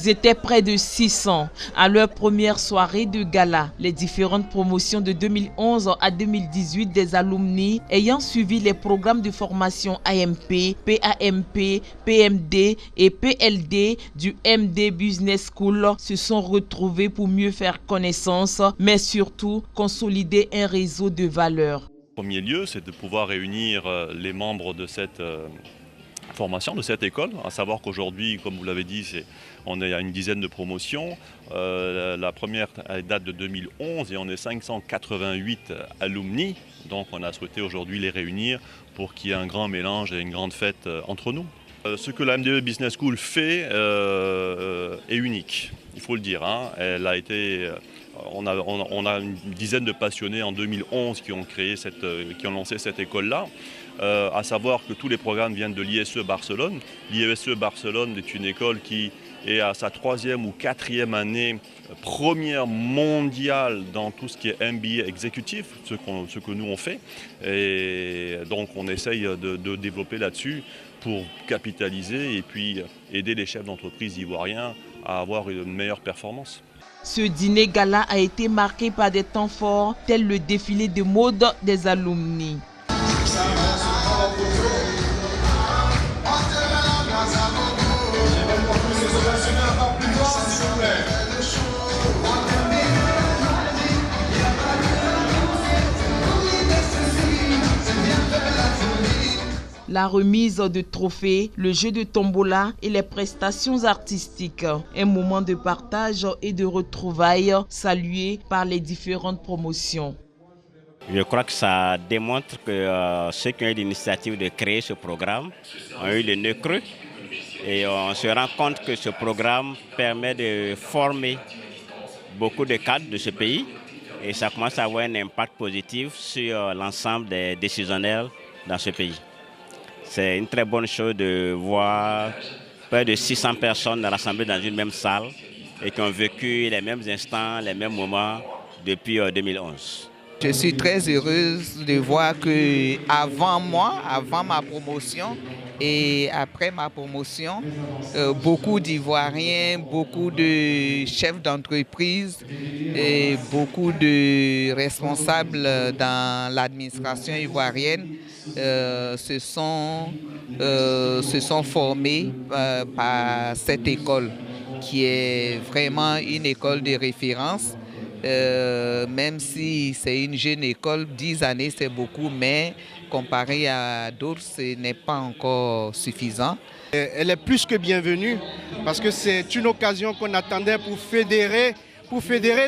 Ils étaient près de 600 à leur première soirée de gala. Les différentes promotions de 2011 à 2018 des alumni ayant suivi les programmes de formation AMP, PAMP, PMD et PLD du MD Business School se sont retrouvés pour mieux faire connaissance, mais surtout consolider un réseau de valeurs. En premier lieu, c'est de pouvoir réunir les membres de cette formation, de cette école, à savoir qu'aujourd'hui, comme vous l'avez dit, on est à une dizaine de promotions. La première date de 2011 et on est 588 alumni, donc on a souhaité aujourd'hui les réunir pour qu'il y ait un grand mélange et une grande fête entre nous. Ce que la MDE Business School fait est unique, il faut le dire. Elle a été, on a une dizaine de passionnés en 2011 qui ont lancé cette école-là. À savoir que tous les programmes viennent de l'ISE Barcelone. L'ISE Barcelone est une école qui est à sa 3e ou 4e année, première mondiale dans tout ce qui est MBA exécutif, ce que nous on fait. Et donc on essaye de développer là-dessus pour capitaliser et puis aider les chefs d'entreprise ivoiriens à avoir une meilleure performance. Ce dîner gala a été marqué par des temps forts tels le défilé de mode des alumni. La remise de trophées, le jeu de tombola et les prestations artistiques. Un moment de partage et de retrouvailles salué par les différentes promotions. Je crois que ça démontre que ceux qui ont eu l'initiative de créer ce programme ont eu le nez creux. Et on se rend compte que ce programme permet de former beaucoup de cadres de ce pays. Et ça commence à avoir un impact positif sur l'ensemble des décisionnaires dans ce pays. C'est une très bonne chose de voir près de 600 personnes rassemblées dans une même salle et qui ont vécu les mêmes instants, les mêmes moments depuis 2011. Je suis très heureuse de voir que avant ma promotion et après ma promotion, beaucoup d'Ivoiriens, beaucoup de chefs d'entreprise et beaucoup de responsables dans l'administration ivoirienne se sont formés par cette école qui est vraiment une école de référence. Même si c'est une jeune école, 10 années c'est beaucoup, mais comparé à d'autres, ce n'est pas encore suffisant. Elle est plus que bienvenue parce que c'est une occasion qu'on attendait pour fédérer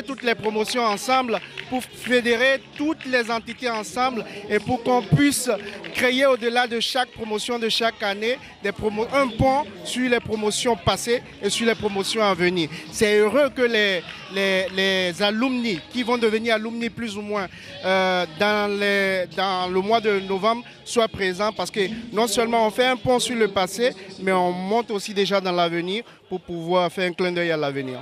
toutes les promotions ensemble, pour fédérer toutes les entités ensemble et pour qu'on puisse créer au-delà de chaque promotion de chaque année un pont sur les promotions passées et sur les promotions à venir. C'est heureux que les alumni qui vont devenir alumni plus ou moins dans le mois de novembre soient présents parce que non seulement on fait un pont sur le passé, mais on monte aussi déjà dans l'avenir pour pouvoir faire un clin d'œil à l'avenir.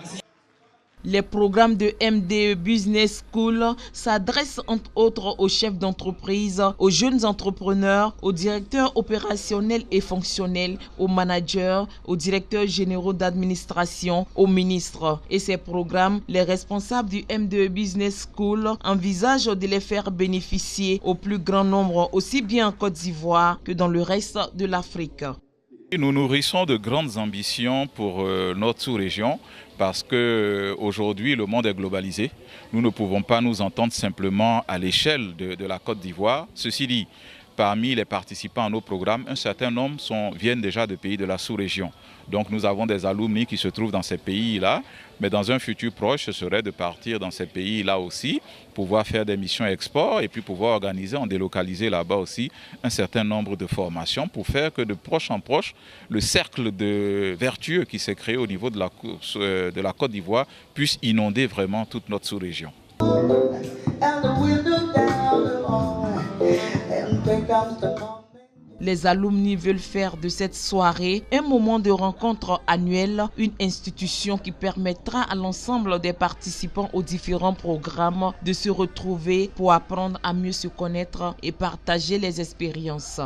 Les programmes de MDE Business School s'adressent entre autres aux chefs d'entreprise, aux jeunes entrepreneurs, aux directeurs opérationnels et fonctionnels, aux managers, aux directeurs généraux d'administration, aux ministres. Et ces programmes, les responsables du MDE Business School envisagent de les faire bénéficier au plus grand nombre, aussi bien en Côte d'Ivoire que dans le reste de l'Afrique. Nous nourrissons de grandes ambitions pour notre sous-région parce qu'aujourd'hui le monde est globalisé. Nous ne pouvons pas nous entendre simplement à l'échelle de la Côte d'Ivoire. Ceci dit, parmi les participants à nos programmes, un certain nombre viennent déjà de pays de la sous-région. Donc nous avons des alumni qui se trouvent dans ces pays-là, mais dans un futur proche, ce serait de partir dans ces pays-là aussi, pouvoir faire des missions export et puis pouvoir organiser, en délocaliser là-bas aussi un certain nombre de formations pour faire que de proche en proche, le cercle de vertueux qui s'est créé au niveau de la Côte d'Ivoire puisse inonder vraiment toute notre sous-région. Les alumni veulent faire de cette soirée un moment de rencontre annuelle, une institution qui permettra à l'ensemble des participants aux différents programmes de se retrouver pour apprendre à mieux se connaître et partager les expériences.